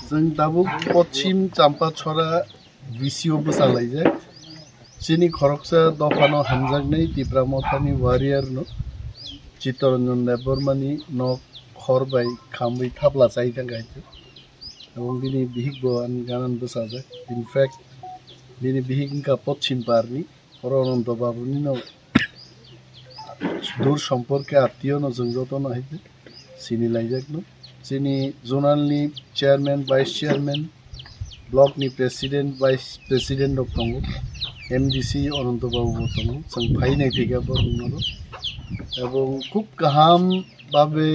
जों दाबो पश्चिम चाम्पाछरा बिसियावबो सालायजाय चिनी खरकसा दफानो हामजागनाय तिप्रा मथानि वारियारनो चित्तरंजन देबबर्मानि नक खरबाय खामबै थाब्ला जायदां गायतो এবং তিনি বিহিক বয়ান গানান বসাজাক ইনফ্যাক্ট তিনি বিহিককা পশ্চিম পারনি অনন্ত বাবুনি ন দূর সম্পর্কে আত্মীয় ন जों যতন হাইতে চিনি লাইজাকনো চিনি জোনালনি চেয়ারম্যান ভাইস চেয়ারম্যান ব্লকনি প্রেসিডেন্ট ভাইস প্রেসিডেন্ট দङ এমডিসি অনন্ত বাবু দङ जों ফাইনাই ফিগাবো উনারো এবং খুব কাহাম ভাবে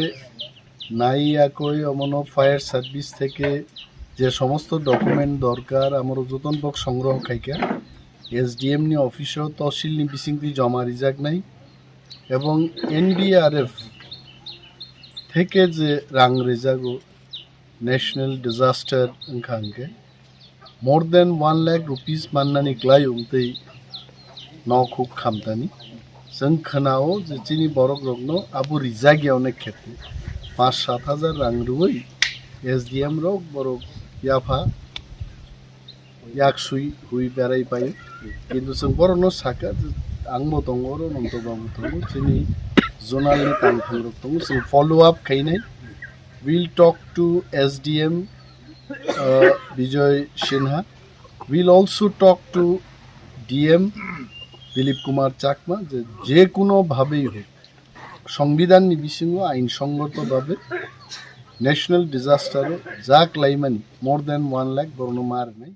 নাইয়াকই অমনো ফায়ার সার্ভিস থেকে যে সমস্ত ডকুমেন্ট দরকার আমার যতনপক সংগ্রহ খাইকা এসডিএম নি অফিসও তহসিল নি বিসিংতি জমা রিজাক নাই এবং এনডিআরএফ থেকে যে রাং রেজাগো ন্যাশনাল ডিজাস্টার ওখানকে মোর দেন 1 লাখ রুপিস মাননানি ক্লাই উমতেই নক খামতানি जों खोनाओ जे चिनी बरकरगनो आबो रिजागियाव ने खेते 5-7 हजार रां रुई एसडीएम रक बरक याफा याक सुई हुई बेराय पायो किन्तु जों बरनो साका आंबो दङ अनন্ত बाबु दङ चिनी जोनालनि तांथां रक दङ जों फॉलो अप खायनाय will talk to SDM Vijay Sinha will also talk to DM Dilip Kumar Chakma जे कोनो भावेই হোক সংবিধানनि बिसिङाव आइनसंगतभावे नेशनल डिजास्टार जा क्लाइमानि मोर देन 1 लाख बरनो मारनाय